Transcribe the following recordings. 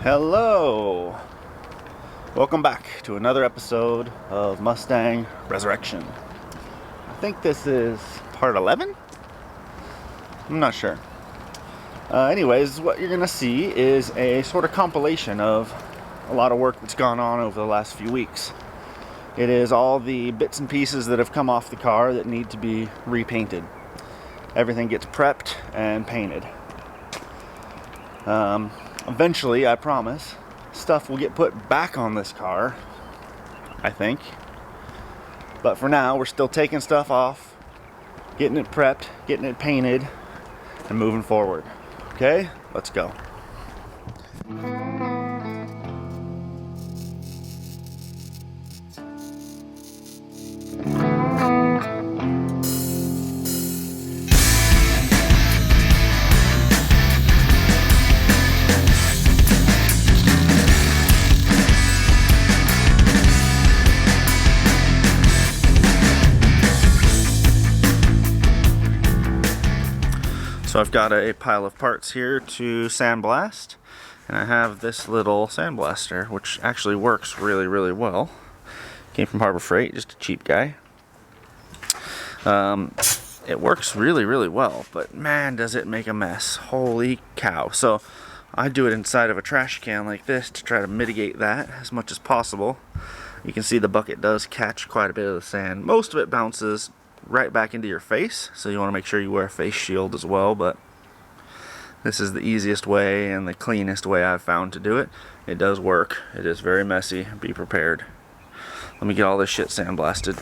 Hello! Welcome back to another episode of Mustang Resurrection. I think this is part 11? I'm not sure. Anyways, what you're going to see is a sort of compilation of a lot of work that's gone on over the last few weeks. It is all the bits and pieces that have come off the car that need to be repainted. Everything gets prepped and painted. Eventually, I promise, stuff will get put back on this car, I think. But for now, we're still taking stuff off, getting it prepped, getting it painted, and moving forward. Okay, let's go. So I've got a pile of parts here to sandblast, and I have this little sandblaster, which actually works really, really well. Came from Harbor Freight, just a cheap guy. It works really, really well, but man, does it make a mess. Holy cow. So I do it inside of a trash can like this to try to mitigate that as much as possible. You can see the bucket does catch quite a bit of the sand. Most of it bounces right back into your face, so you want to make sure you wear a face shield as well, but this is the easiest way and the cleanest way I've found to do it. It does work. It is very messy. Be prepared. Let me get all this shit sandblasted.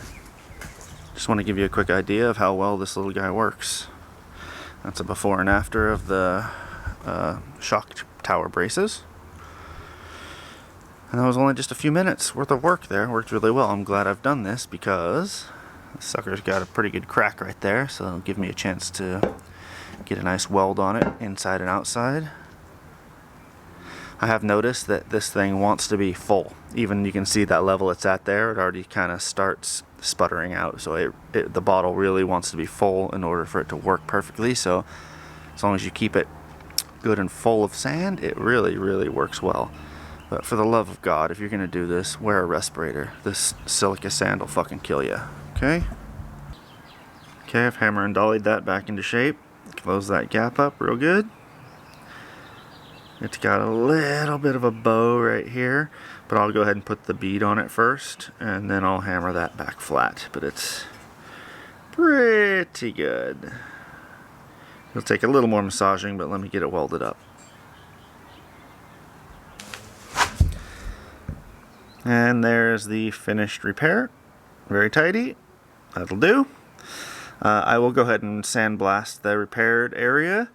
Just want to give you a quick idea of how well this little guy works. That's a before and after of the shock tower braces. And that was only just a few minutes worth of work there. Worked really well. I'm glad I've done this because the sucker's got a pretty good crack right there, so it'll give me a chance to get a nice weld on it inside and outside. I have noticed that this thing wants to be full. Even you can see that level it's at there, it already kind of starts sputtering out. So the bottle really wants to be full in order for it to work perfectly. So as long as you keep it good and full of sand, it really, really works well. But for the love of God, if you're going to do this, wear a respirator. This silica sand will fucking kill you. Okay, I've hammer and dollied that back into shape. Close that gap up real good. It's got a little bit of a bow right here, but I'll go ahead and put the bead on it first, and then I'll hammer that back flat. But it's pretty good. It'll take a little more massaging, but let me get it welded up. And there's the finished repair. Very tidy. That'll do. I will go ahead and sandblast the repaired area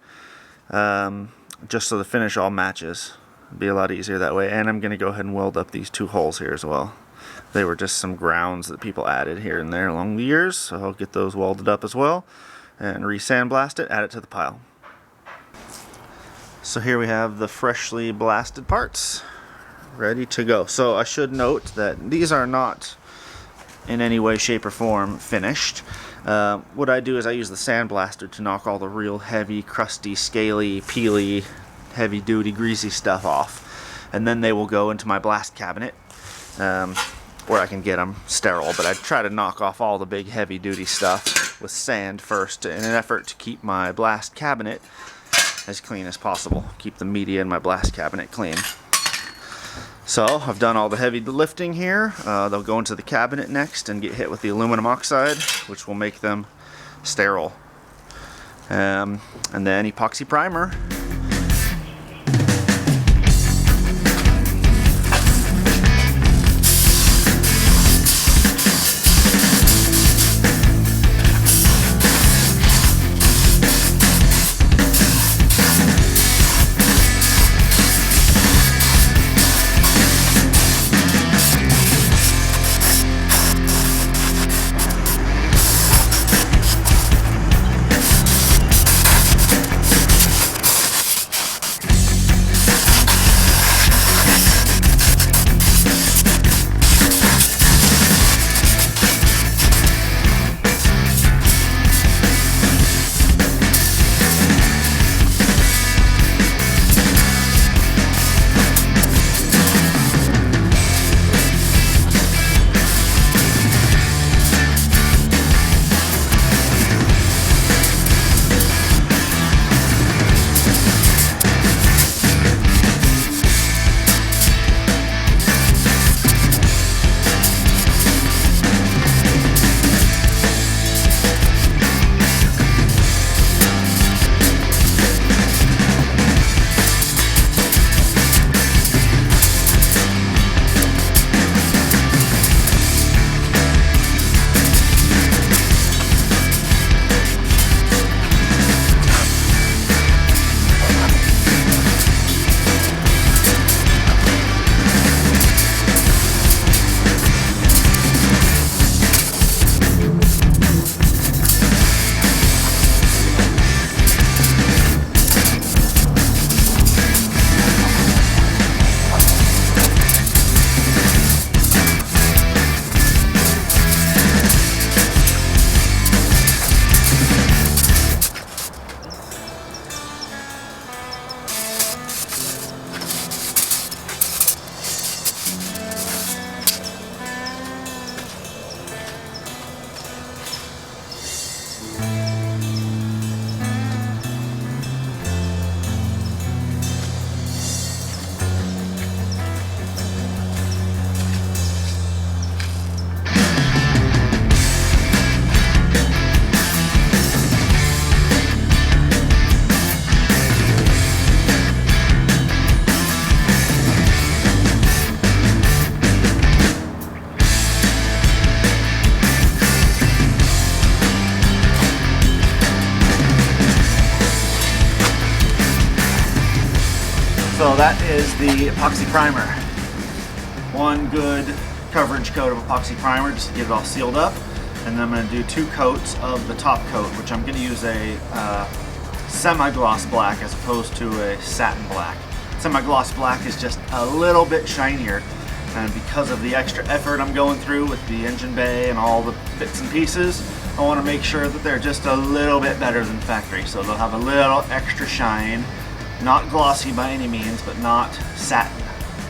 just so the finish all matches. It'll be a lot easier that way. And I'm going to go ahead and weld up these two holes here as well. They were just some grounds that people added here and there along the years, so I'll get those welded up as well and re-sandblast it, add it to the pile. So here we have the freshly blasted parts ready to go. So I should note that these are not in any way, shape, or form finished. What I do is I use the sandblaster to knock all the real heavy, crusty, scaly, peely, heavy-duty, greasy stuff off. And then they will go into my blast cabinet, where I can get them sterile. But I try to knock off all the big, heavy-duty stuff with sand first in an effort to keep my blast cabinet as clean as possible. Keep the media in my blast cabinet clean. So I've done all the heavy lifting here. They'll go into the cabinet next and get hit with the aluminum oxide, which will make them sterile. And then epoxy primer. that is the epoxy primer. One good coverage coat of epoxy primer just to get it all sealed up. And then I'm going to do 2 coats of the top coat, which I'm going to use a semi-gloss black as opposed to a satin black. Semi-gloss black is just a little bit shinier, and because of the extra effort I'm going through with the engine bay and all the bits and pieces, I want to make sure that they're just a little bit better than factory, so they'll have a little extra shine. Not glossy by any means, but not satin,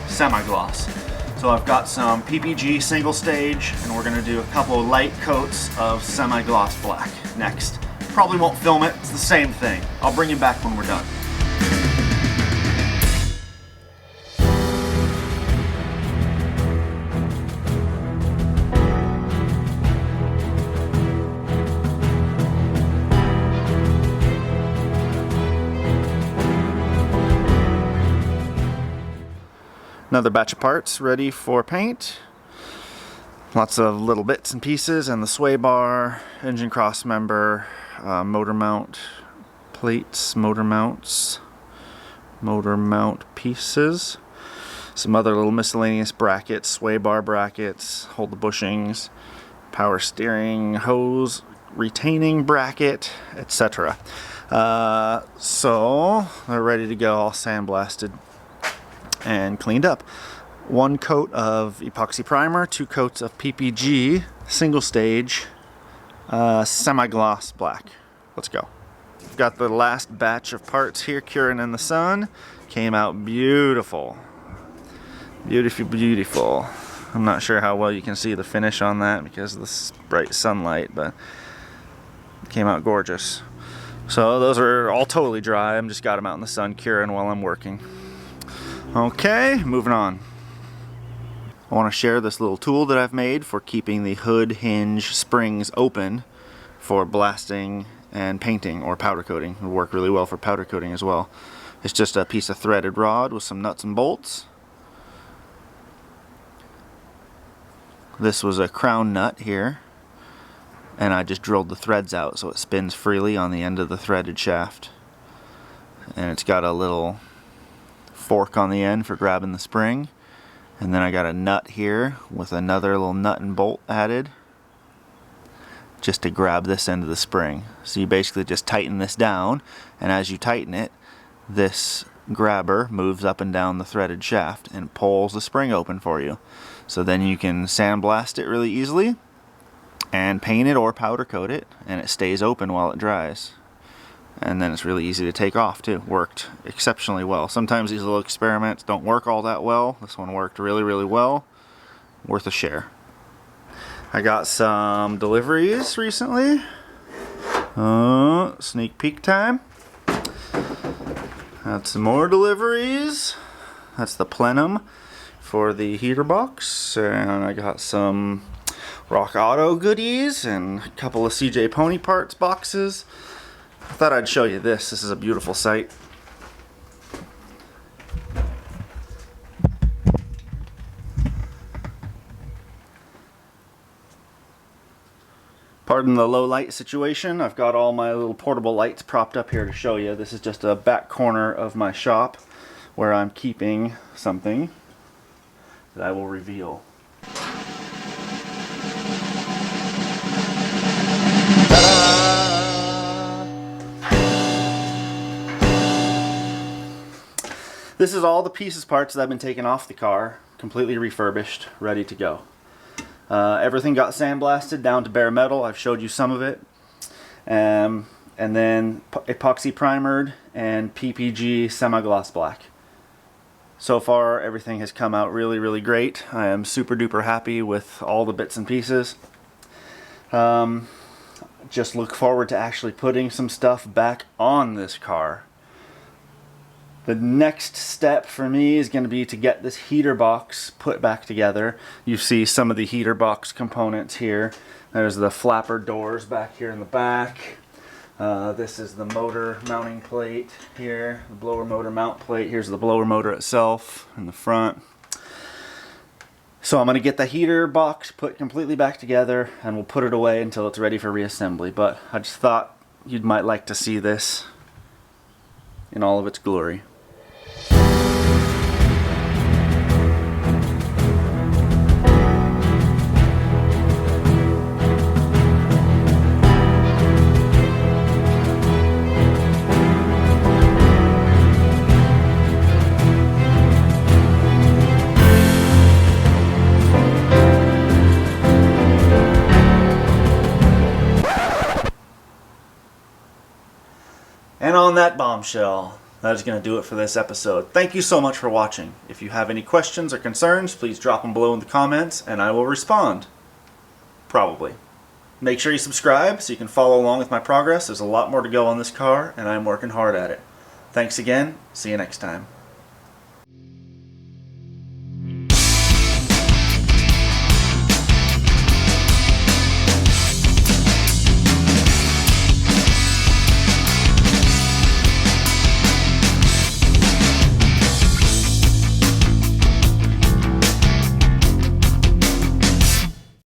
semi-gloss. So I've got some PPG single stage, and we're going to do a couple of light coats of semi-gloss black next. Probably won't film it, it's the same thing. I'll bring you back when we're done. Another batch of parts ready for paint. Lots of little bits and pieces, and the sway bar, engine cross member, motor mount plates, motor mounts, motor mount pieces, some other little miscellaneous brackets, sway bar brackets, hold the bushings, power steering hose, retaining bracket, etc. So they're ready to go, all sandblasted and cleaned up. 1 coat of epoxy primer, 2 coats of PPG single stage semi-gloss black. Let's go. Got the last batch of parts here curing in the sun. Came out beautiful. Beautiful, beautiful. I'm not sure how well you can see the finish on that because of the bright sunlight, but it came out gorgeous. So those are all totally dry. I'm just got them out in the sun curing while I'm working. Okay, moving on. I want to share this little tool that I've made for keeping the hood hinge springs open for blasting and painting or powder coating. It'll work really well for powder coating as well. It's just a piece of threaded rod with some nuts and bolts. This was a crown nut here, and I just drilled the threads out so it spins freely on the end of the threaded shaft. And it's got a little fork on the end for grabbing the spring, and then I got a nut here with another little nut and bolt added just to grab this end of the spring. So you basically just tighten this down, and as you tighten it, this grabber moves up and down the threaded shaft and pulls the spring open for you. So then you can sandblast it really easily and paint it or powder coat it, and it stays open while it dries. And then it's really easy to take off too. Worked exceptionally well. Sometimes these little experiments don't work all that well. This one worked really, really well. Worth a share. I got some deliveries recently. Sneak peek time. Had some more deliveries. That's the plenum for the heater box. And I got some Rock Auto goodies and a couple of CJ Pony Parts boxes. I thought I'd show you this. This is a beautiful sight. Pardon the low light situation. I've got all my little portable lights propped up here to show you. This is just a back corner of my shop where I'm keeping something that I will reveal. This is all the pieces parts that I've been taking off the car, completely refurbished, ready to go. Everything got sandblasted down to bare metal. I've showed you some of it. And then epoxy primered and PPG semi-gloss black. So far everything has come out really, really great. I am super duper happy with all the bits and pieces. Just look forward to actually putting some stuff back on this car. The next step for me is going to be to get this heater box put back together. You see some of the heater box components here. There's the flapper doors back here in the back. This is the motor mounting plate here, the blower motor mount plate. Here's the blower motor itself in the front. So I'm going to get the heater box put completely back together, and we'll put it away until it's ready for reassembly. But I just thought you might like to see this in all of its glory. on that bombshell, that is going to do it for this episode. Thank you so much for watching. If you have any questions or concerns, please drop them below in the comments and I will respond. Probably. Make sure you subscribe so you can follow along with my progress. There's a lot more to go on this car and I'm working hard at it. Thanks again. See you next time.